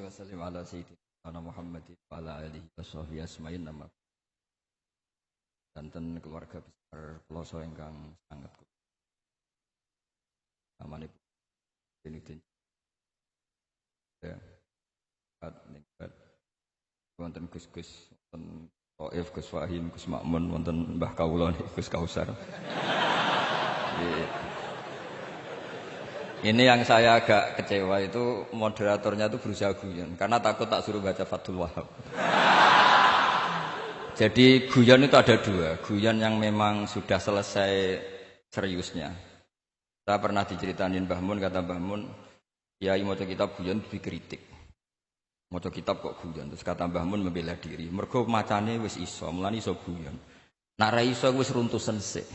Wasallim ala sayyidina Muhammad wa ala alihi wa sahbihi asma'in nama danten keluarga besar Peloso ingkang sangat amanipun Benudin ya nikmat wonten Gus-gus wonten Taif Gus Fahim Gus Makmun wonten Mbah Kawula Gus Kausar. Ini yang saya agak kecewa itu moderatornya itu berusaha guyon karena takut tak suruh baca Fathul Wahhab. Jadi guyon itu ada dua, guyon yang memang sudah selesai seriusnya. Saya pernah diceritain Mbah Mun, kata Mbah Mun, kiai maca kitab guyon dikritik. Maca kitab kok guyon, terus kata Mbah Mun membela diri. Mergo macane wis iso, mulane iso guyon. Nek ra iso wis runtusen sik.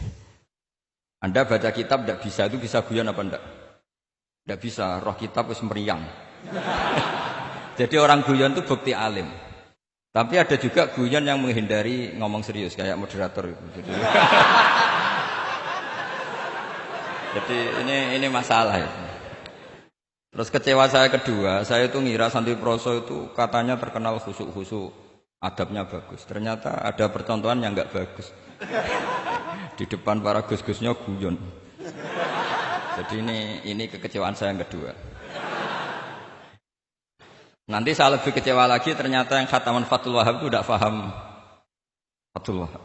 Anda baca kitab ndak bisa itu bisa guyon apa ndak? Tidak bisa, roh kitab wis meriang. Jadi orang guyon itu bukti alim. Tapi ada juga guyon yang menghindari ngomong serius kayak moderator. Jadi ini masalah ya. Terus kecewa saya kedua, saya itu ngira Santri Proso itu katanya terkenal khusuk-khusuk, adabnya bagus. Ternyata ada percontohan yang enggak bagus. Di depan para gus-gusnya guyon. Jadi ini kekecewaan saya yang kedua. Nanti saya lebih kecewa lagi ternyata yang khataman Fathul Wahhab itu tidak paham Fathul Wahhab.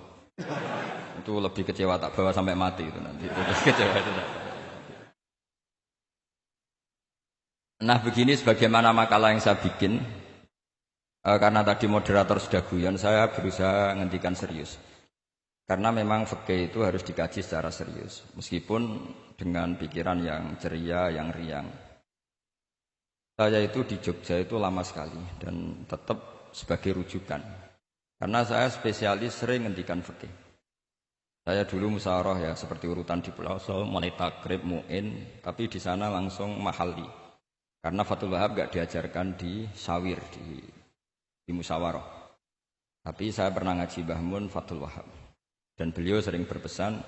Itu lebih kecewa tak bawa sampai mati itu nanti. Itu kecewa itu. Nah begini sebagaimana makalah yang saya bikin. Karena tadi moderator sudah guyon, saya berusaha ngendikan serius. Karena memang fikih itu harus dikaji secara serius. Meskipun dengan pikiran yang ceria, yang riang. Saya itu di Jogja itu lama sekali dan tetap sebagai rujukan. Karena saya spesialis sering ngendikan fikih. Saya dulu musyawarah ya seperti urutan di Peloso, mulai takrib, mu'in, tapi di sana langsung mahalli. Karena Fathul Wahhab enggak diajarkan di sawir, di musyawarah. Tapi saya pernah ngaji Mbah Mun Fathul Wahhab. Dan beliau sering berpesan,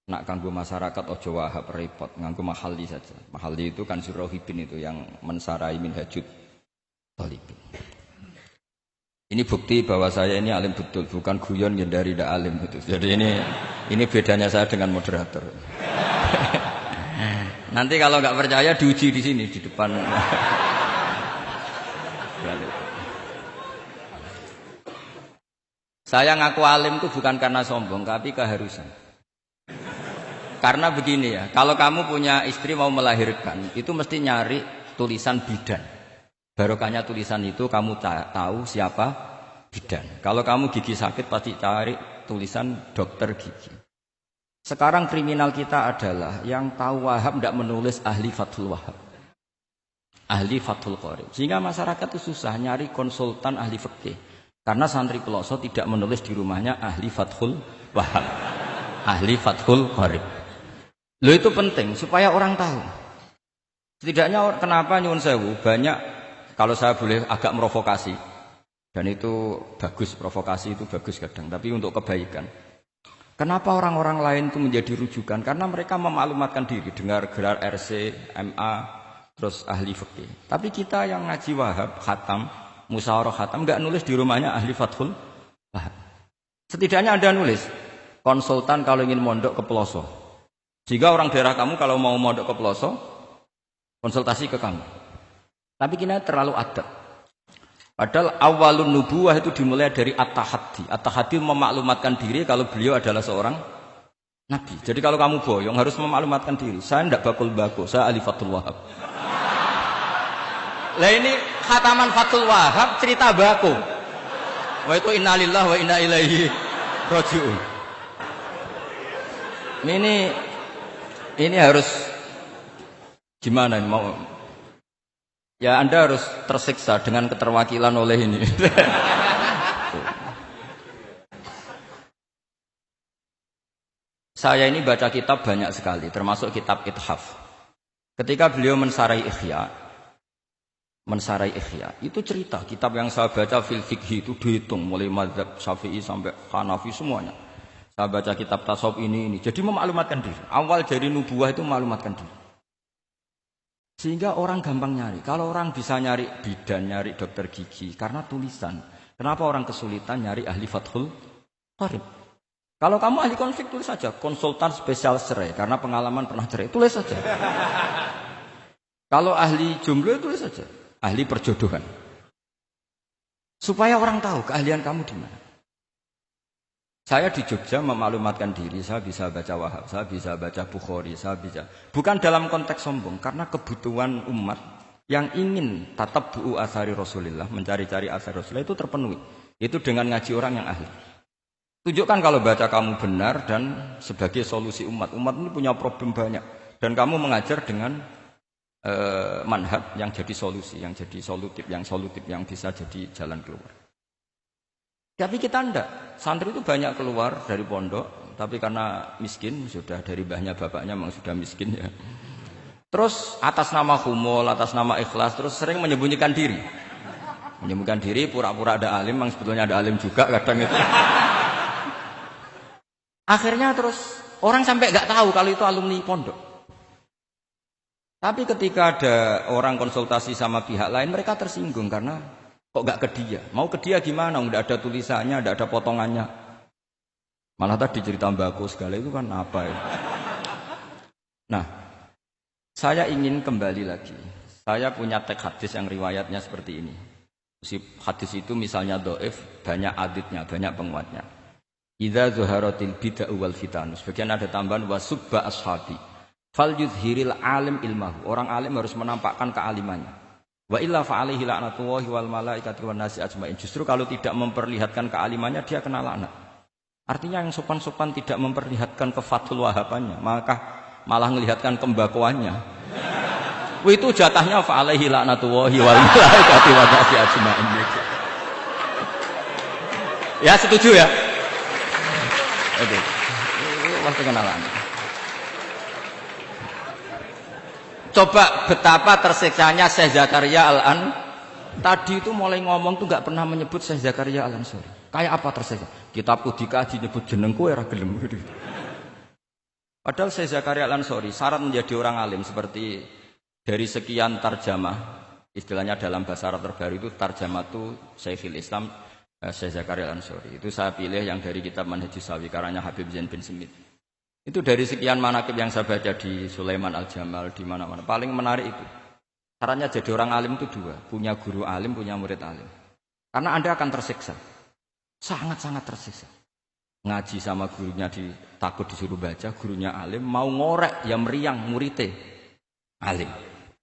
nak kanggo masyarakat ojo wahab repot, nganggo mahalli saja. Mahalli itu kan Rohibin itu yang mensarai minhajud talibin. Ini bukti bahwa saya ini alim betul, bukan guyon dari tidak alim itu. Jadi ini bedanya saya dengan moderator. Nanti kalau nggak percaya diuji di sini di depan. Saya ngaku alim itu bukan karena sombong, tapi keharusan. Karena begini ya, kalau kamu punya istri mau melahirkan, itu mesti nyari tulisan bidan. Barokahnya tulisan itu kamu tahu siapa bidan. Kalau kamu gigi sakit pasti cari tulisan dokter gigi. Sekarang kriminal kita adalah yang tahu Wahhab tidak menulis ahli Fathul Wahhab. Ahli Fathul Qorib. Sehingga masyarakat itu susah nyari konsultan ahli fikih. Karena santri Peloso tidak menulis di rumahnya ahli Fathul Wahhab, ahli Fathul Qorib. Loh itu penting supaya orang tahu. Setidaknya kenapa nyuwun sewu banyak, kalau saya boleh agak merovokasi, dan itu bagus, provokasi itu bagus kadang, tapi untuk kebaikan. Kenapa orang-orang lain itu menjadi rujukan? Karena mereka memaklumatkan diri, dengar gelar RC, MA, terus ahli fikih. Tapi kita yang ngaji Wahhab, khatam, musyawarah khatam enggak nulis di rumahnya ahli Fathul Wahhab. Setidaknya Anda nulis konsultan kalau ingin mondok ke Peloso. Jika orang daerah kamu kalau mau mondok ke Peloso konsultasi ke kamu. Tapi kita terlalu adab. Padahal awalun nubuwah itu dimulai dari at-tahaddi. At-tahaddi memaklumatkan diri kalau beliau adalah seorang nabi. Jadi kalau kamu boyong harus memaklumatkan diri. Saya tidak bakul-bakul, saya ahli Fathul Wahhab. Lah ini khataman Fathul Wahhab cerita baku. Wa itu innalillahi wa inna ilaihi raji'un. Ini harus gimana mau? Ya Anda harus tersiksa dengan keterwakilan oleh ini. Saya ini baca kitab banyak sekali, termasuk kitab Ithaf. Ketika beliau mensarai Ihya, itu cerita kitab yang saya baca fil fikhi itu dihitung mulai mazhab Syafi'i sampai Hanafi semuanya. Saya baca kitab tasawuf ini. Jadi memaklumatkan diri. Awal dari nubuwah itu memaklumatkan diri. Sehingga orang gampang nyari. Kalau orang bisa nyari bidan, nyari dokter gigi karena tulisan. Kenapa orang kesulitan nyari ahli Fathul Qorib? Kalau kamu ahli konflik tulis saja, konsultan spesial cerai karena pengalaman pernah cerai, tulis saja. Kalau ahli jomblo tulis saja, ahli perjodohan. Supaya orang tahu keahlian kamu di mana. Saya di Jogja memaklumatkan diri, saya bisa baca Wahab, saya bisa baca Bukhari, saya bisa. Bukan dalam konteks sombong, karena kebutuhan umat yang ingin tatap bu'u asari Rasulullah, mencari-cari asari Rasulullah itu terpenuhi. Itu dengan ngaji orang yang ahli. Tunjukkan kalau baca kamu benar dan sebagai solusi umat. Umat ini punya problem banyak. Dan kamu mengajar dengan manhaj yang jadi solusi, yang jadi solutif, yang bisa jadi jalan keluar. Tapi kita enggak. Santri itu banyak keluar dari pondok, tapi karena miskin, sudah dari mbahnya bapaknya memang sudah miskin ya. Terus atas nama humul, atas nama ikhlas, terus sering menyembunyikan diri. Menyembunyikan diri, pura-pura ada alim, memang sebetulnya ada alim juga kadang itu. Akhirnya terus orang sampai enggak tahu kalau itu alumni pondok. Tapi ketika ada orang konsultasi sama pihak lain, mereka tersinggung karena kok gak ke dia? Mau ke dia gimana? Nggak ada tulisannya, nggak ada potongannya. Malah tadi cerita mbako segala itu kan apa ya? Nah, saya ingin kembali lagi. Saya punya teks hadis yang riwayatnya seperti ini. Hadis itu misalnya dhaif, banyak aditnya, banyak penguatnya. Idza zuharatil bid'ah wal fitan. Sebagian ada tambahan wasubba ashabi. Fal yuzhiril alim ilmahu. Orang alim harus menampakkan kealimannya. Wa illa fa'alaihi la'natullahi wal malaikati wan nasi ajmain. Justru kalau tidak memperlihatkan kealimannya dia kena laknat. Artinya yang sopan-sopan tidak memperlihatkan kefatul wahabannya, maka malah melihatkan kembakuannya. Itu jatahnya fa'alaihi la'natullahi wal malaikati wan nasi ajmain. Ya setuju ya? Oke. Pasti kena laknat. Coba betapa tersiksanya Syekh Zakaria Al-An. Tadi itu mulai ngomong tuh gak pernah menyebut Syekh Zakaria Al-Ansori. Kayak apa tersiksa? Kitabku dikaji nyebut jenengku era gelem. Padahal Syekh Zakaria Al-Ansori syarat menjadi orang alim seperti dari sekian tarjamah, istilahnya dalam bahasa Arab terbaru itu tarjamah itu Syekhul Islam Syekh Zakaria Al-Ansori. Itu saya pilih yang dari kitab Manhajus Sawi karanya Habib Zain bin Smith. Itu dari sekian manaqib yang saya baca di Sulaiman Al-Jamal, di mana-mana. Paling menarik itu. Caranya jadi orang alim itu dua. Punya guru alim, punya murid alim. Karena Anda akan tersiksa. Sangat-sangat tersiksa. Ngaji sama gurunya takut disuruh baca, gurunya alim. Mau ngorek, ya meriang, muridnya alim.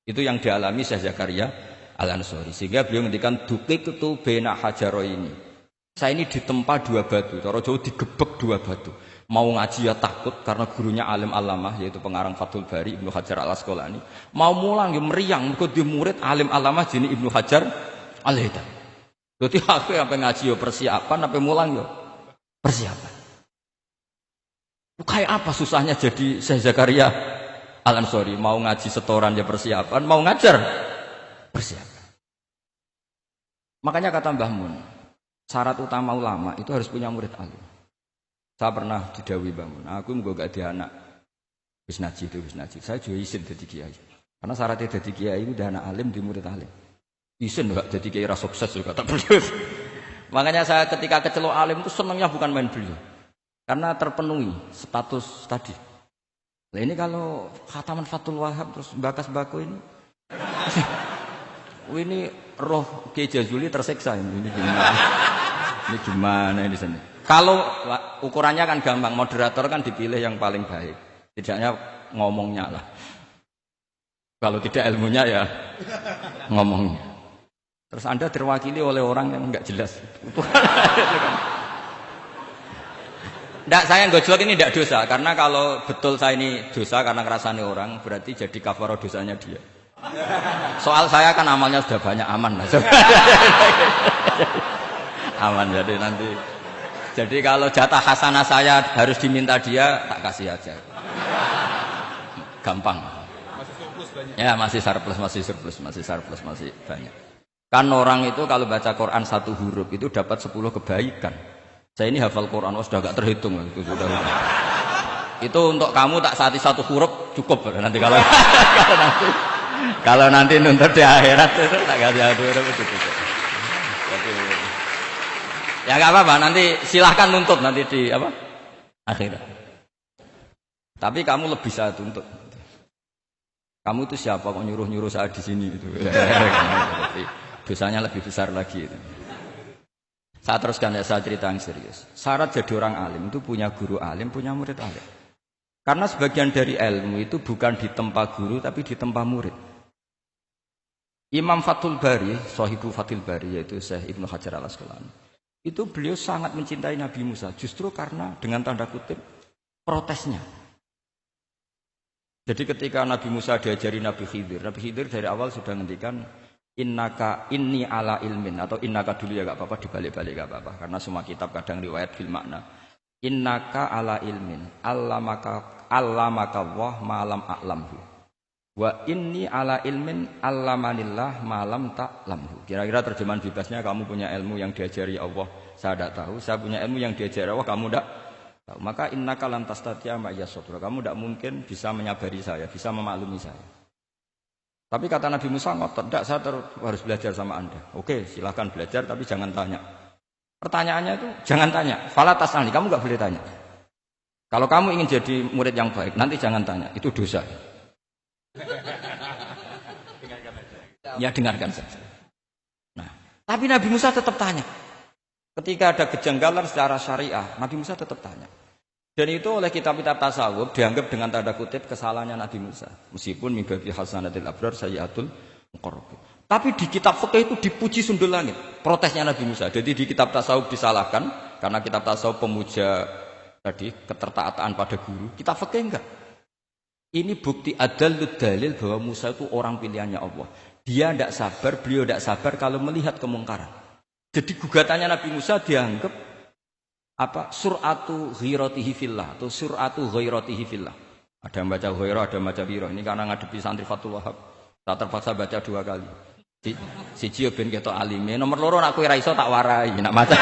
Itu yang dialami Syekh Zakaria Al-Ansori. Sehingga beliau ngendikan dukik itu bena hajaro ini. Saya ini ditempa dua batu. Cara Jawa digebek dua batu. Mau ngaji ya takut karena gurunya alim alamah yaitu pengarang Fathul Bari Ibnu Hajar Al-Asqalani. Mau mulang ya meriang mergo dia murid alim alamah jenis Ibnu Hajar Al-Haythami. Berarti aku sampai ngaji ya persiapan, sampai mulang ya persiapan. Kayak apa susahnya jadi Syekh Zakaria Al-Ansori? Mau ngaji setoran ya persiapan, mau ngajar persiapan. Makanya kata Mbah Mun, syarat utama ulama itu harus punya murid alim. Saya pernah didhawuhi Mbah Mun, aku mau gak ada anak wis naji itu wis naji. Saya juga izin jadi kiai. Karena syaratnya jadi kiai itu udah anak alim di murid alim. Izin enggak jadi kiai rasa sukses juga tak perlu. Makanya saya ketika kecelok alim itu senangnya bukan main beliau. Karena terpenuhi status tadi. Nah ini kalau khataman Fathul Wahab terus bakas bako ini. Ini roh Kiai Jazuli tersiksa ini gimana? Ini gimana ini di sini? Kalau ukurannya kan gampang, moderator kan dipilih yang paling baik. Tidaknya ngomongnya lah. Kalau tidak ilmunya ya ngomongnya. Terus Anda terwakili oleh orang yang enggak jelas. Enggak, saya gojlok ini enggak dosa. Karena kalau betul saya ini dosa karena ngerasani orang, berarti jadi kafarah dosanya dia. Soal saya kan amalnya sudah banyak, aman lah. Aman, jadi nanti. Jadi kalau jatah hasanah saya harus diminta dia, tak kasih aja. Gampang. Masih surplus banyak. Ya, masih surplus, masih banyak. Kan orang itu kalau baca Quran satu huruf itu dapat 10 kebaikan. Saya ini hafal Quran, sudah gak terhitung itu sudah. Itu untuk kamu tak saati satu huruf cukup nanti kalau nanti Kalau nanti nuntut di akhirat itu tak kasih aduh begitu. Ya nggak apa-apa, nanti silahkan nuntut nanti di apa akhirat. Tapi kamu lebih saya tuntut. Kamu itu siapa kok nyuruh saya di sini gitu. Dosanya lebih besar lagi itu. Saya teruskan ya, saya cerita yang serius. Syarat jadi orang alim itu punya guru alim, punya murid alim. Karena sebagian dari ilmu itu bukan ditempa guru tapi ditempa murid. Imam Fathul Bari, Shahibu Fathul Bari yaitu Syekh Ibnu Hajar Al-Asqalani. Itu beliau sangat mencintai Nabi Musa justru karena dengan tanda kutip protesnya. Jadi ketika Nabi Musa diajari Nabi Khidir dari awal sudah ngendikan innaka inni ala ilmin atau innaka dulu ya gak apa-apa dibalik-balik gak apa-apa karena semua kitab kadang riwayat bil makna. Innaka ala ilmin allamaka Allah ma'lam a'lamhu wa inni ala ilmin allamanillah ma'lam ta'lamhu. Kira-kira terjemahan bebasnya kamu punya ilmu yang diajari Allah saya tidak tahu, saya punya ilmu yang diajari Allah kamu tidak tahu. Maka innaka lan tastati'a ma'iya sabra, kamu tidak mungkin bisa menyabari saya, bisa memaklumi saya. Tapi kata Nabi Musa ngotot, tidak, saya harus belajar sama Anda. Oke, silahkan belajar tapi jangan tanya. Pertanyaannya itu jangan tanya. Fala tas'alni, kamu enggak boleh tanya. Kalau kamu ingin jadi murid yang baik, nanti jangan tanya, itu dosa. Ya dengarkan saja. Nah, tapi Nabi Musa tetap tanya. Ketika ada kejanggalan secara syariah, Nabi Musa tetap tanya. Dan itu oleh kitab-kitab tasawuf dianggap dengan tanda kutip kesalahannya Nabi Musa. Meskipun mimbabi hasanatil abrar sayyatul muqarrabin. Tapi di kitab fikih itu dipuji sundul langit. Protesnya Nabi Musa. Jadi di kitab tasawuf disalahkan karena kitab tasawuf pemuja tadi ketertaatan pada guru. Kitab fikih enggak. Ini bukti adallud dalil bahwa Musa itu orang pilihannya Allah. Dia tidak sabar, beliau tidak sabar kalau melihat kemungkaran. Jadi gugatannya Nabi Musa dianggap apa suratu ghairatihi fillah atau suratu ghairatihi fillah. Ada yang baca ghairah, ada yang baca birah. Ini karena ngadepi santri Fathul Wahab. Tak terpaksa baca 2 kali. Siji ben ketok alime, nomor loro nak kowe ra iso tak warai, nak maca.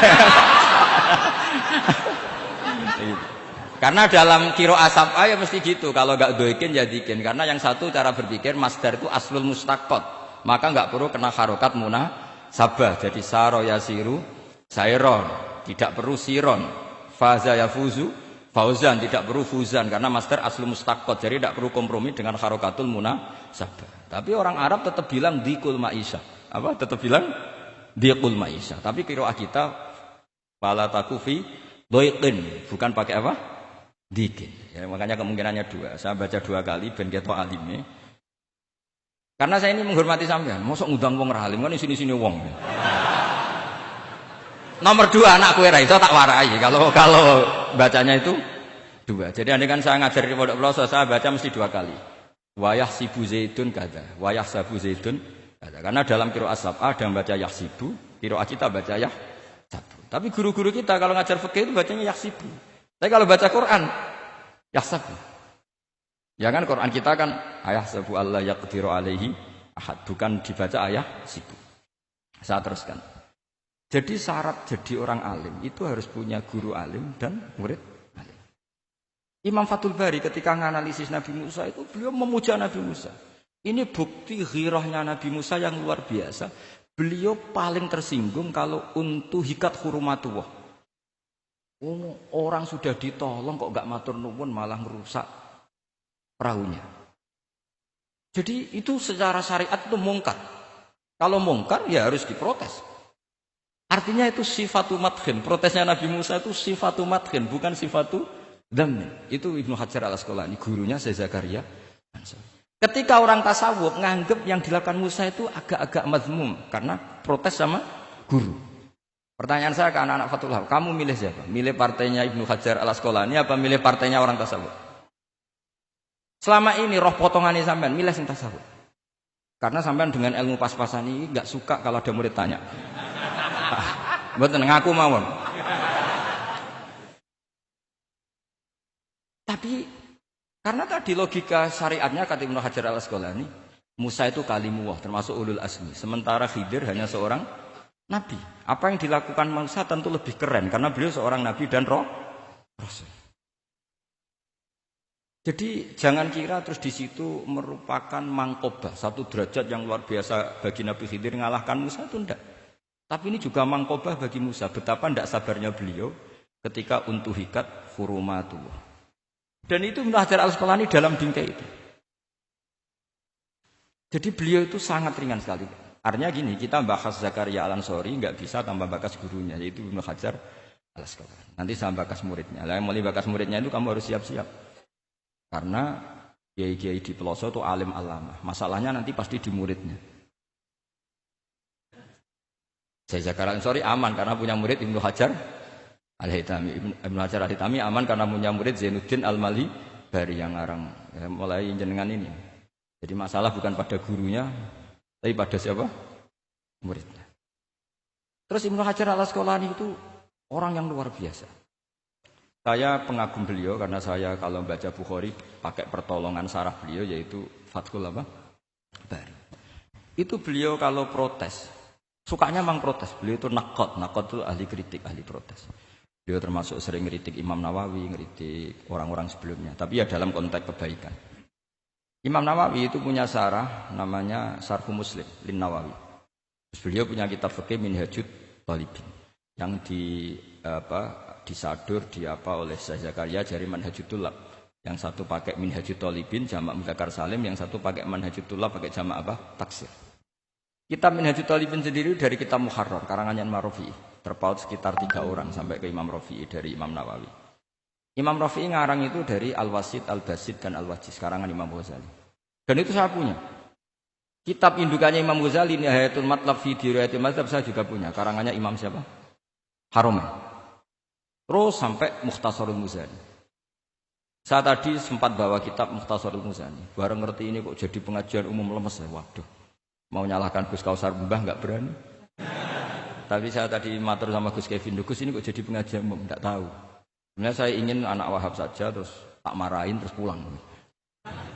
Karena dalam kiro asap ya mesti gitu. Kalau enggak doikin ya dikin. Karena yang satu cara berpikir masdar itu aslul mustaqot. Maka enggak perlu kena harokat munasabah. Jadi saro yasiru sairon. Tidak perlu siron. Faza yafuzu fauzan. Tidak perlu fuzan. Karena masdar aslul mustaqot. Jadi tidak perlu kompromi dengan harokatul munasabah. Tapi orang Arab tetap bilang dikul ma'isha. Apa? Tetap bilang dikul ma'isha. Tapi kiro kita fala takufi doikin. Bukan pakai apa? Dikin. Ya, makanya kemungkinannya 2. Saya baca 2 kali ben ketok alime. Karena saya ini menghormati sampean. Mosok ngundang wong ra alim kan sini-sini wong. Nomor 2 anak kowe ra iso tak warai. Kalau bacanya itu 2. Jadi andai kan saya ngajar di Pondok Pelosok saya baca mesti 2 kali. Wayah sibu zaidun kada. Wayah sabu zaidun kada. Karena dalam qiraat sab'ah ada yang baca yahsibu, qiraat kita baca yahsabu. Tapi guru-guru kita kalau ngajar fikih itu bacanya yahsibu. Tapi kalau baca Quran, yahsabu. Ya kan Quran kita kan ayahsabu Allah yaqdiru alaihi ahad. Bukan dibaca ayahsibu. Saya teruskan. Jadi syarat jadi orang alim itu harus punya guru alim dan murid alim. Imam Fathul Bari ketika menganalisis Nabi Musa itu beliau memuja Nabi Musa. Ini bukti ghirahnya Nabi Musa yang luar biasa. Beliau paling tersinggung kalau untuhikat hurumatullah. Orang sudah ditolong kok gak matur nuwun malah merusak perahunya. Jadi itu secara syariat itu mungkar. Kalau mungkar ya harus diprotes. Artinya itu sifatu madhin. Protesnya Nabi Musa itu sifatu madhin, bukan sifatu dhamin. Itu Ibnu Hajar Al-Asqalani, gurunya Syekh Zakaria. Ketika orang tasawuf nganggep yang dilakukan Musa itu agak-agak mazmum karena protes sama guru. Pertanyaan saya ke anak-anak Fathul Wahab, kamu milih siapa? Milih partainya Ibnu Hajar Al-Asqalani apa milih partainya orang tasawuf? Selama ini roh potongannya sampean milih sing tasawuf. Karena sampean dengan ilmu pas-pasan ini enggak suka kalau ada murid tanya. Mboten ngaku mawon. Tapi karena tadi logika syariatnya kata Ibnu Hajar Al-Asqalani, Musa itu kalimullah termasuk ulul azmi, sementara Khidir hanya seorang nabi. Apa yang dilakukan Musa tentu lebih keren karena beliau seorang nabi dan rasul. Jadi jangan kira terus di situ merupakan mangkobah, satu derajat yang luar biasa bagi Nabi Khidir ngalahkan Musa itu enggak. Tapi ini juga mangkobah bagi Musa, betapa enggak sabarnya beliau ketika untuhikat hurumatullah. Dan itu Ibnu Hajar Al-Asqalani dalam bingkai itu. Jadi beliau itu sangat ringan sekali. Artinya gini, kita bahas Zakaria Al-Ansori enggak bisa tanpa bakas gurunya, yaitu Ibnu Hajar Al-Asqalani. Nanti sama bakas muridnya. Lah yang mulai bakas muridnya itu kamu harus siap-siap. Karena kiai-kiai di pelosok itu alim alama. Masalahnya nanti pasti di muridnya. Saya Zakaria Al-Ansori aman karena punya murid Ibnu Hajar Al-Haytami. Ibnu Hajar Al-Haytami aman karena punya murid Zainuddin Al-Mali Bari yang ngarang ya, mulai jenengan ini. Jadi masalah bukan pada gurunya, tapi pada siapa? Muridnya. Terus Ibnu Hajar Al-Asqalani itu orang yang luar biasa. Saya pengagum beliau karena saya kalau baca Bukhari pakai pertolongan sarah beliau yaitu Fathul Bari. Itu beliau kalau protes, sukanya memang protes. Beliau itu nakot itu ahli kritik, ahli protes. Beliau termasuk sering ngeritik Imam Nawawi, ngeritik orang-orang sebelumnya. Tapi ya dalam konteks kebaikan. Imam Nawawi itu punya sarah namanya Sarhu Muslim Lin Nawawi. Terus beliau punya kitab fikih Minhajut Thalibin yang disadur oleh Syekh Zakaria dari Manhajut Thullab. Yang satu pakai Minhajut Thalibin jamak Mudzakkar Salim, yang satu pakai Manhajut Thullab pakai jamak taksir. Kitab Minhajut Thalibin sendiri dari kitab Muharrar karangan Imam Rafi'i, terpaut sekitar 3 orang sampai ke Imam Rafi'i dari Imam Nawawi. Imam Rafi'i ngarang itu dari Al-Wasid, Al-Basid dan Al-Wajiz karangan Imam Ghazali. Dan itu saya punya. Kitab indukannya Imam Ghazali Nihayatul Matlab fi Dirayatil Mazhab saya juga punya karangannya Imam siapa? Haromen. Terus sampai Mukhtasarul Muzani. Saya tadi sempat bawa kitab Mukhtasarul Muzani. Baru ngerti ini kok jadi pengajian umum lemes ya. Waduh. Mau nyalahkan Gus Kausar Mbah enggak berani. Tapi saya tadi matur sama Gus Kevin, Gus ini kok jadi pengajian umum, enggak tahu. Sebenarnya saya ingin anak Wahab saja terus tak marahin terus pulang.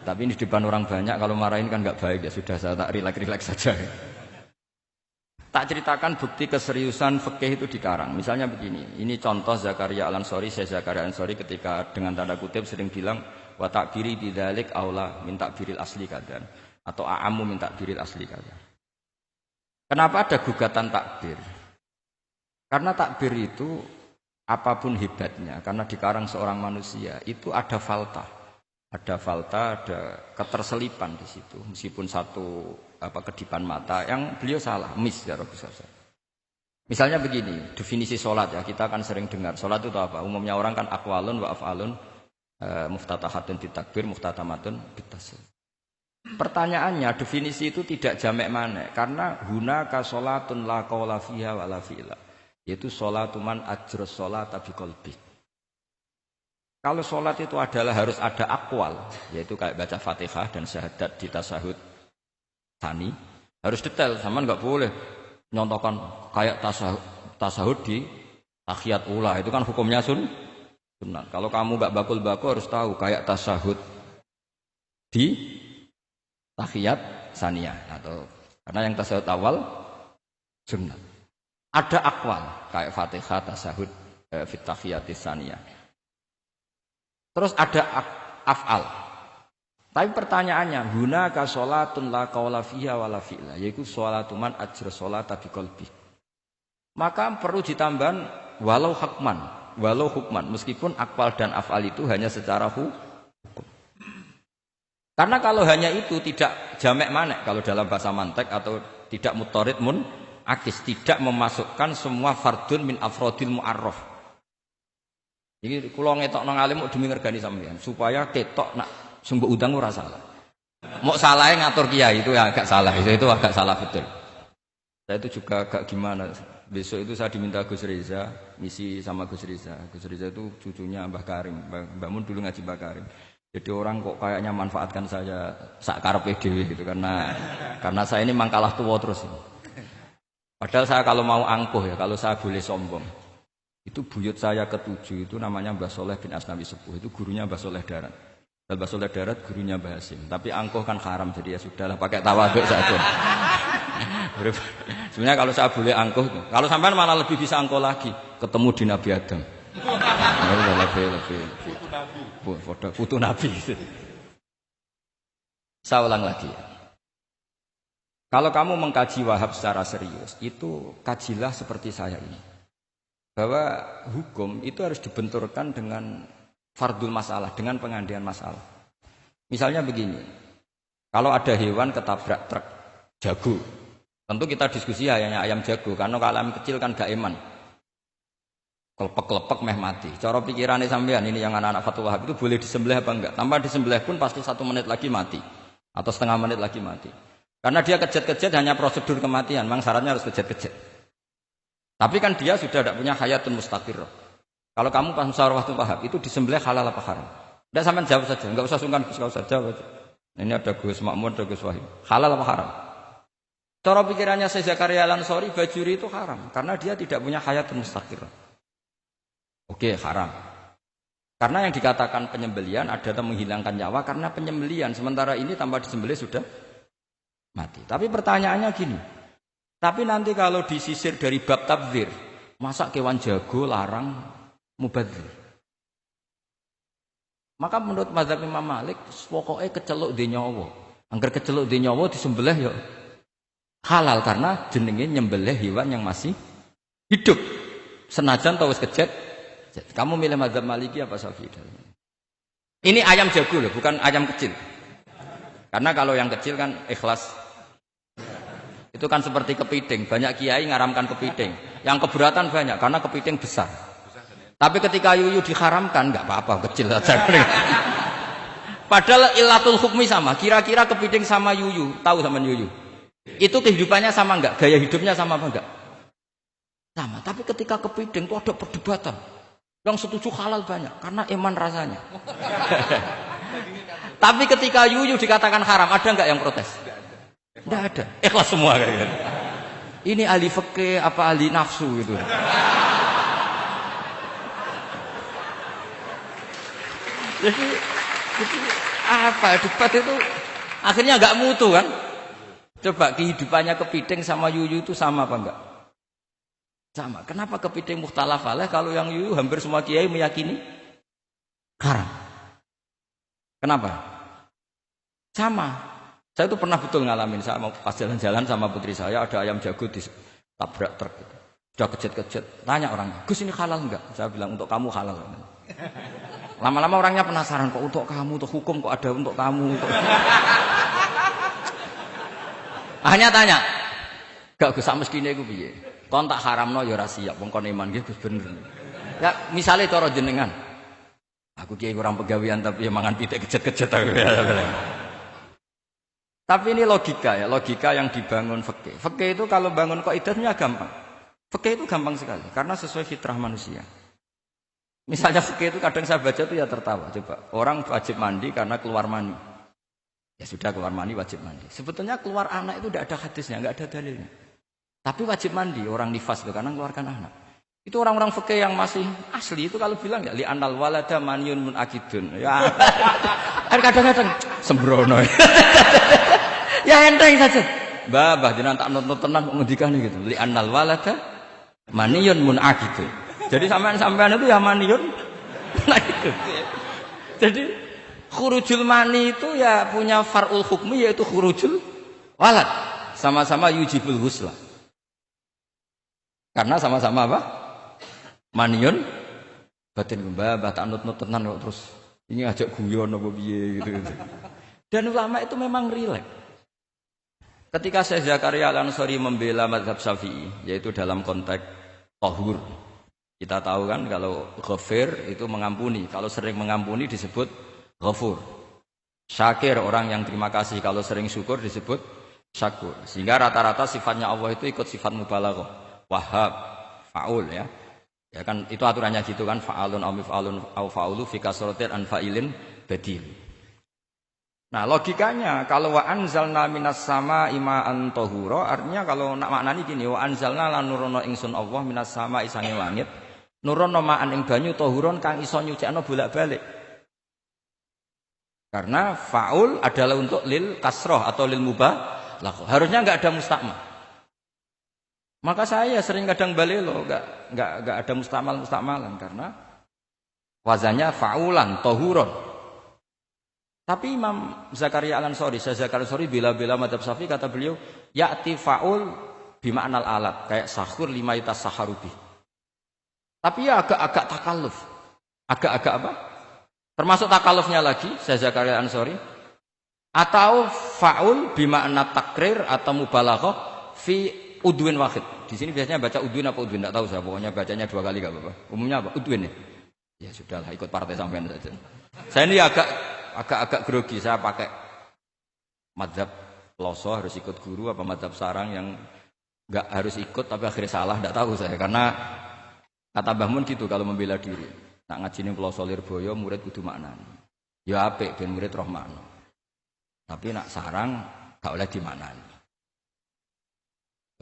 Tapi ini di depan orang banyak kalau marahin kan enggak baik ya sudah saya tak rileks saja. Tak ceritakan bukti keseriusan fikih itu dikarang. Misalnya begini, ini contoh Zakaria Al-Ansori, Syekh Zakaria Al-Ansori ketika dengan tanda kutip sering bilang wa ta'biri bidzalik aula min ta'biril asli kadan atau a'ammu min ta'biril asli kadan. Kenapa ada gugatan takbir? Karena takbir itu apapun hebatnya, karena dikarang seorang manusia itu ada falta, ada keterselipan di situ. Meskipun satu kedipan mata yang beliau salah, miss ya Rabbus. Misalnya begini, definisi sholat ya kita akan sering dengar. Sholat itu apa? Umumnya orang kan aqwalun wa af'alun, muftatahatun bitakbir, muftatamatun bitaslim. Pertanyaannya definisi itu tidak jamek mana? Karena hunaka sholatun la qawla fiha wa la fi'la. Yaitu sholatuman ajros sholata biqalbi. Kalau sholat itu adalah harus ada akwal, yaitu kayak baca Fatihah dan syahadat di tasyahud tsani, harus detail, sama nggak boleh nyontohkan kayak tasyahud di tahiyat ula, itu kan hukumnya sunnah. Kalau kamu nggak bakul-bakul harus tahu kayak tasyahud di tahiyat saniyah atau karena yang tasyahud awal sunnah. Ada akwal kayak Fatihah, tasyahud fit tahiyatis saniyah. Terus ada af'al. Tapi pertanyaannya, hunaka sholatun la qawla fiha wa la fi'la, yaitu sholatuman ajra sholata biqalbi. Maka perlu ditambah walau hukman, meskipun akwal dan af'al itu hanya secara hukum. Karena kalau hanya itu tidak jamek manek kalau dalam bahasa mantek atau tidak mutorid akis, tidak memasukkan semua fardun min afrodil mu'arraf. Jadi kula ngetok nang alim mau demi ngergani sampeyan supaya ketok nak sumber udang ora salah. Mau salahnya ngatur kiai itu ya agak salah, itu agak salah betul. Saya itu juga agak gimana. Besok itu saya diminta Gus Reza, misi sama Gus Reza. Gus Reza itu cucunya Mbah Karim, Mbah Mun dulu ngaji Mbah Karim. Jadi orang kok kayaknya manfaatkan saya sak karepe dhewe gitu karena saya ini mangkalah tua terus. Padahal saya kalau mau angkuh ya, kalau saya boleh sombong. Itu buyut saya ketujuh itu namanya Mbah Soleh bin Asnawi Sepuh, itu gurunya Mbah Soleh Darat. Dan Mbah Soleh Darat gurunya Mbah Hasim. Tapi angkuh kan haram, jadi ya sudahlah pakai tawaduk saja. Sebenarnya kalau saya boleh angkuh, kalau sampean malah lebih bisa angkuh lagi, ketemu di Nabi Adam. Lebih. Putu Nabi. Saya ulang lagi. Kalau kamu mengkaji Wahhab secara serius, itu kajilah seperti saya ini. Bahwa hukum itu harus dibenturkan dengan fardul masalah, dengan pengandian masalah. Misalnya begini, kalau ada hewan ketabrak truk jago, tentu kita diskusi hanya ayam jago, karena kalau ayam kecil kan gak eman. Kelepek-kelepek meh mati. Cara pikirannya sampean ini yang anak-anak fatwa Wahhab itu boleh disembelih apa enggak? Tanpa disembelih pun pasti 1 menit lagi mati. Atau setengah menit lagi mati. Karena dia kejat-kejat hanya prosedur kematian, memang syaratnya harus kejat-kejat. Tapi kan dia sudah tidak punya hayatun mustaqirrah. Kalau kamu pas musyawarah waktu Wahhab itu disembelih halal apa haram? Tidak sampean jawab saja, enggak usah sungkan, enggak usah jawab aja. Ini ada Gus Makmur, ada Gus Wahim. Halal apa haram? Cara pikirannya Syekh Zakaria Al-Ansori, bajuri itu haram karena dia tidak punya hayatun mustaqirrah. Oke, haram. Karena yang dikatakan penyembelian adalah menghilangkan nyawa karena penyembelian. Sementara ini tanpa disembelih sudah mati. Tapi pertanyaannya gini. Tapi nanti kalau disisir dari bab tabdzir, masa kewan jago larang mubadzir? Maka menurut mazhab Imam Malik, pokoknya keceluk di nyawa. Angger keceluk di nyawa disembelih ya halal karena jenenge nyembelih hewan yang masih hidup. Senajan tau wis kejet. Kamu milih mazhab Maliki apa Syafi'i? Ini ayam jago loh, bukan ayam kecil. Karena kalau yang kecil kan ikhlas. Itu kan seperti kepiting, banyak kiai ngaramkan kepiting. Yang keberatan banyak karena kepiting besar. Tapi ketika yuyu diharamkan enggak apa-apa, kecil saja. Padahal ilatul hukmi sama. Kira-kira kepiting sama yuyu, tahu sama yuyu? Itu kehidupannya sama enggak? Gaya hidupnya sama apa enggak? Sama. Tapi ketika kepiting itu ada perdebatan. Yang setuju halal banyak karena iman rasanya. Tapi ketika yuyu dikatakan haram, ada enggak yang protes? Tidak ada. Ikhlas semua kayak gitu. Ini ahli fikih apa ahli nafsu gitu. Jadi apa debat itu akhirnya enggak mutu kan? Coba kehidupannya kepiting sama yuyu itu sama apa enggak? Sama. Kenapa kepiting mukhtalaf alaih kalau yang yuyu hampir semua kiai meyakini haram? Kenapa? Sama. Saya itu pernah betul ngalamin, saya mau pas jalan-jalan sama putri saya, ada ayam jago ditabrak truk. Sudah kejet-kejet, tanya orangnya, Gus ini halal enggak? Saya bilang untuk kamu halal. Lama-lama orangnya penasaran, kok untuk kamu, untuk hukum kok ada untuk kamu. Untuk... Hanya tanya, gak Gus sama segini aku piye? Kon tak haramno ya ora siap, wong kon iman nggih Gus bener. Ya misalnya cara jenengan, aku kiai kurang pegawean tapi ya mangan pitik kejet-kejet aku. Tapi ini logika ya, logika yang dibangun fikih. Fikih itu kalau bangun kaidahnya gampang. Fikih itu gampang sekali karena sesuai fitrah manusia. Misalnya fikih itu kadang saya baca itu ya tertawa. Coba, orang wajib mandi karena keluar mani. Ya sudah keluar mani wajib mandi. Sebetulnya keluar anak itu tidak ada hadisnya, enggak ada dalilnya. Tapi wajib mandi orang nifas itu karena mengeluarkan anak. Itu orang-orang fikih yang masih asli itu kalau bilang ya li anal walada maniyun munakidun. Ya. Kadang-kadang sembrono. Ya enteng saja. Mbah jenengan tak nonton tenan ngendikane gitu. Li annal walada maniyun munaqid. Jadi sampean itu ya maniyun munaqid. Jadi khurujul mani itu ya punya far'ul hukmi yaitu khurujul walad. Sama-sama yujibul ghusla. Karena sama-sama apa? Maniyun batin mbah tak nonton tenan kok terus ini ajak guyon apa piye gitu. Dan ulama itu memang rileks. Ketika Syekh Zakaria Al-Ansori membela mazhab Syafi'i, yaitu dalam konteks tahur, kita tahu kan kalau ghafir itu mengampuni, kalau sering mengampuni disebut ghafur. Syakir orang yang terima kasih, kalau sering syukur disebut syakur. Sehingga rata-rata sifatnya Allah itu ikut sifat mubalaghah, wahhab, faul ya. Ya kan itu aturannya gitu kan, fa'alun aw mif'alun aw fa'ulu fi kasratin an fa'ilin badil. Nah logikanya kalau wa anzalna minas sama ima'an tahura artinya kalau nak maknani gini wa anzalna lan nurono ingsun Allah minas sama isange langit nurono ma'an ing banyu tahuron kang iso nyucikno bolak-balik. Karena faul adalah untuk lil kasroh atau lil mubah. Harusnya enggak ada mustakmal. Maka saya sering kadang balelo enggak ada mustakmalan karena Wazannya fa'ulan, tohuron. Tapi Imam Zakaria Al-Ansari, Syekh Zakaria Al-Ansari bela-bela madzhab Syafi'i, kata beliau, ya'ti fa'ul bima'nal alat, kayak sahur lima yutas saharubi. Tapi ya agak-agak takalluf. Agak-agak apa? Termasuk takallufnya lagi, Syekh Zakaria Al-Ansari, atau fa'ul bima'na takrir atau mubalaghah fi udwin wahid. Di sini biasanya baca udwin apa udwin, enggak tahu saya, pokoknya bacanya 2 kali enggak apa-apa. Umumnya apa? Udwin ya. Ya sudahlah, ikut partai sampean saja. Saya ini agak grogi, saya pakai madzhab Loso harus ikut guru apa madzhab sarang yang enggak harus ikut tapi akhirnya salah, enggak tahu saya, karena kata Mbah Mun gitu kalau membela diri. Nak ngaji ning Loso Lirboyo murid kudu maknani. Ya apik ben murid roh makna. Tapi nak sarang gak oleh dimaknani.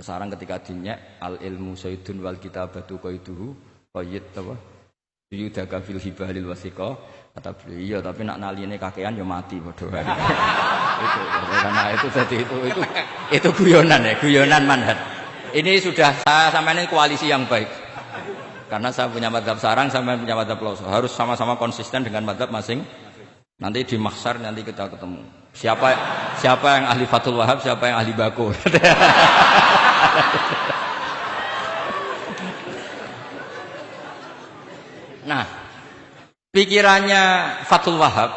Sarang ketika dinyek al ilmu sayyidun wal kitabatu qaiduhu qayyid apa? Yudaka fil hibalil wasiqa, kata beliau, iya tapi nak naline kakean ya mati padha. Itu karena itu guyonan ya, guyonan manhaj. Ini sudah saya sampeyan koalisi yang baik. Karena saya punya madzhab sarang, sampeyan punya madzhab Loso. Harus sama-sama konsisten dengan madzhab masing. Nanti di mahsyar nanti kita ketemu. Siapa yang ahli Fathul Wahab, siapa yang ahli Bako. Nah, pikirannya Fathul Wahab,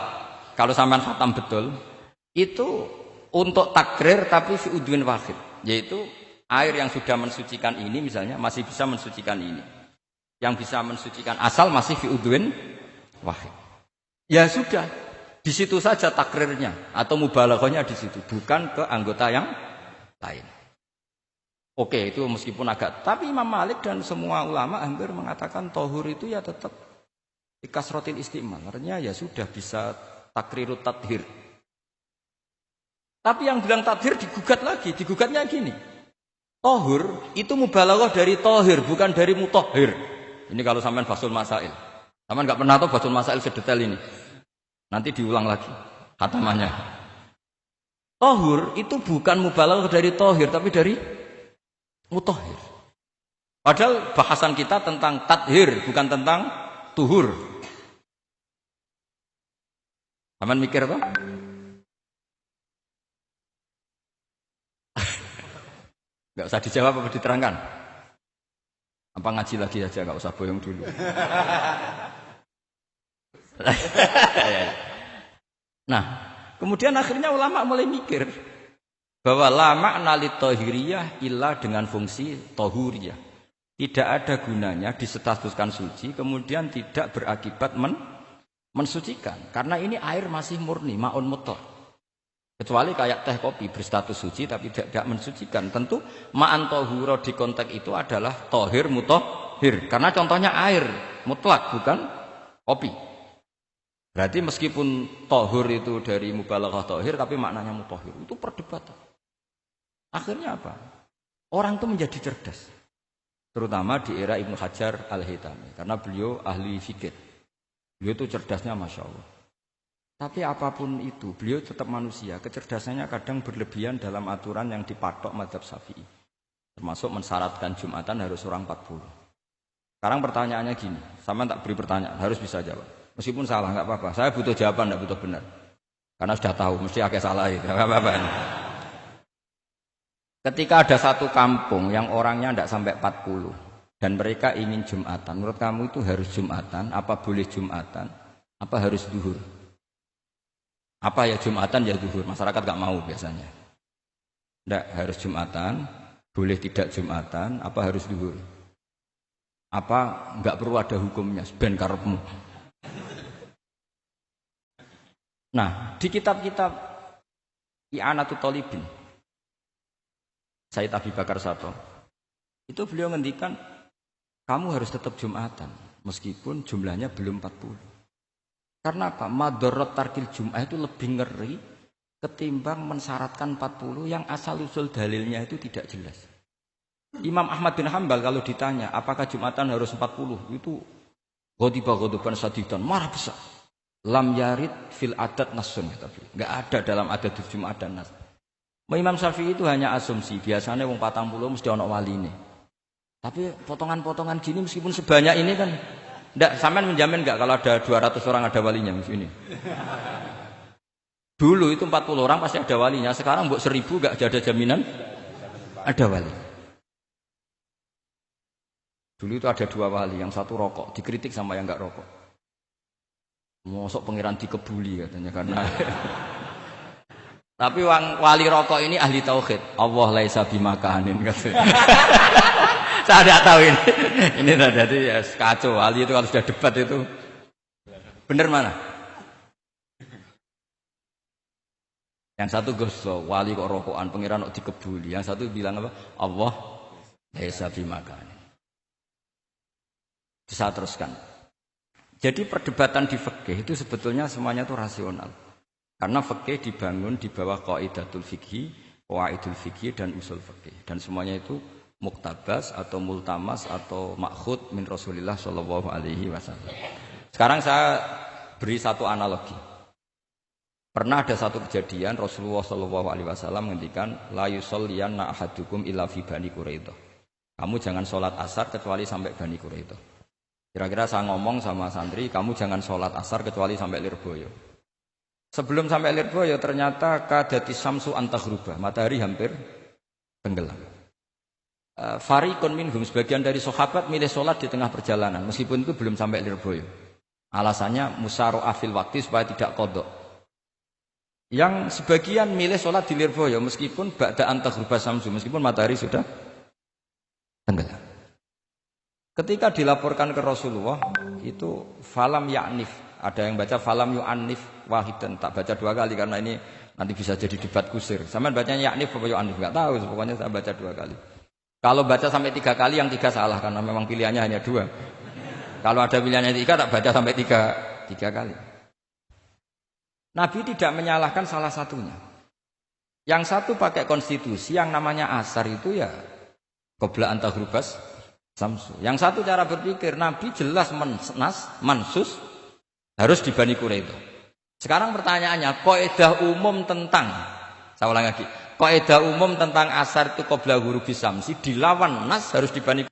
kalau sampean khatam betul, itu untuk takrir tapi fi udwin wahid, yaitu air yang sudah mensucikan ini misalnya masih bisa mensucikan ini. Yang bisa mensucikan asal masih fi udwin wahid. Ya sudah, di situ saja takrirnya atau mubalaghahnya di situ, bukan ke anggota yang lain. Oke, itu meskipun agak, tapi Imam Malik dan semua ulama hampir mengatakan tohur itu ya tetap ikasrotil istimal. Artinya ya sudah bisa takrirut tadhir. Tapi yang bilang tadhir digugat lagi, digugatnya gini. Tohur itu mubalaghah dari tohir, bukan dari mutohir. Ini kalau sampean Basul Masail. Sampean nggak pernah tahu Basul Masail sedetail ini. Nanti diulang lagi khatamannya. Tohur itu bukan mubalaghah dari tohir, tapi dari mutohir. Padahal bahasan kita tentang tadhir, bukan tentang tuhur. Aman mikir apa? Gak usah dijawab apa diterangkan? Apa ngaji lagi aja, gak usah boyong dulu. Nah, kemudian akhirnya ulama mulai mikir bahwa la makna li tahiriyah illa dengan fungsi tahuriyah. Tidak ada gunanya disetatuskan suci kemudian tidak berakibat mensucikan. Karena ini air masih murni, ma'un mutlaq. Kecuali kayak teh kopi berstatus suci tapi tidak mensucikan. Tentu ma'an tahura di konteks itu adalah tahir mutahhir. Karena contohnya air mutlak bukan kopi. Berarti meskipun tahur itu dari mubalaghah tahir tapi maknanya mutahhir. Itu perdebatan. Akhirnya apa? Orang itu menjadi cerdas. Terutama di era Ibnu Hajar Al-Haytami. Karena beliau ahli fikih. Beliau itu cerdasnya Masya Allah. Tapi apapun itu, beliau tetap manusia. Kecerdasannya kadang berlebihan dalam aturan yang dipatok madzhab Syafi'i. Termasuk mensyaratkan Jumatan harus orang 40. Sekarang pertanyaannya gini. Sama tak beri pertanyaan, harus bisa jawab. Meskipun salah, nggak apa-apa. Saya butuh jawaban, nggak butuh benar. Karena sudah tahu, mesti agak salah itu. Nggak apa-apa. Ketika ada satu kampung yang orangnya tidak sampai 40 dan mereka ingin Jumatan, menurut kamu itu harus Jumatan? Apa boleh Jumatan? Apa harus duhur? Apa ya Jumatan ya duhur? Masyarakat nggak mau biasanya. Tidak harus Jumatan, boleh tidak Jumatan, apa harus duhur? Apa nggak perlu ada hukumnya? Ben karepmu. Nah, di kitab-kitab I'anatul Thalibin Sayyid Abi Bakar Sato, itu beliau ngendikan kamu harus tetap Jumatan meskipun jumlahnya belum 40. Karena apa? Madharat tarkil Jum'ah itu lebih ngeri ketimbang mensyaratkan 40 yang asal usul dalilnya itu tidak jelas. Imam Ahmad bin Hanbal kalau ditanya apakah Jumatan harus 40, itu ghadiban sadidan, marah besar. Lam yarid fil adat nasun, kata beliau. Enggak ada dalam adat Jumat dan nas. Imam Syafi'i itu hanya asumsi, biasanya wong 40 mesti ana waline. Tapi potongan-potongan gini meskipun sebanyak ini kan Ndak, sampean menjamin enggak kalau ada 200 orang ada walinya ini? Dulu itu 40 orang pasti ada walinya, sekarang mbok 1000 enggak ada jaminan ada wali. Dulu itu ada 2 wali, yang satu rokok, dikritik sama yang enggak rokok. Mosok pangeran dikebuli katanya karena tapi wali rokok ini ahli tauhid. Allah laisa bimakanin katanya. Saya tidak tahu ini. Ini jadi ya, kacau. Wali itu kalau sudah debat itu benar mana? Yang satu goslo, wali kok rokokan, pangeran kok dikebuli. Yang satu bilang apa? Allah laisa bimakanin. Bisa teruskan. Jadi perdebatan di fikih itu sebetulnya semuanya itu rasional. Karena fikih dibangun di bawah qaidatul fikhi, qawaidul fikhi dan usul fikih. Dan semuanya itu muktabas atau multamas atau makhud min Rasulillah sallallahu alaihi wasallam. Sekarang saya beri satu analogi. Pernah ada satu kejadian Rasulullah sallallahu alaihi wasallam menghentikan la yusalliyanna ahadukum illa fi Bani Quraidah. Kamu jangan sholat asar kecuali sampai Bani Quraidah. Kira-kira saya ngomong sama santri, kamu jangan sholat asar kecuali sampai Lirboyo. Sebelum sampai Lirboyo ternyata kadati samsu antaghruba, matahari hampir tenggelam. Fariqun minhum, sebagian dari sahabat milih sholat di tengah perjalanan, meskipun itu belum sampai Lirboyo. Alasannya musyaro'ah fil waktu supaya tidak kodok. Yang sebagian milih sholat di Lirboyo, meskipun ba'da antaghruba samsu, meskipun matahari sudah tenggelam. Ketika dilaporkan ke Rasulullah itu falam ya'nif, ada yang baca falam yu'annif wahidan, tak baca 2 kali karena ini nanti bisa jadi debat kusir. Sampean bacanya ya'nif apa yu'annif enggak tahu, pokoknya saya baca 2 kali. Kalau baca sampai 3 kali yang 3 salah karena memang pilihannya hanya 2. Kalau ada pilihannya 3 tak baca sampai 3 kali. Nabi tidak menyalahkan salah satunya. Yang satu pakai konstitusi yang namanya asar itu ya qabla antaghrubas samsu. Yang satu cara berpikir, Nabi jelas mansus harus di Bani Quraidah. Sekarang pertanyaannya, kaidah umum tentang, saya ulang lagi, kaidah umum tentang asar itu qabla ghurubis samsi dilawan nas harus di Bani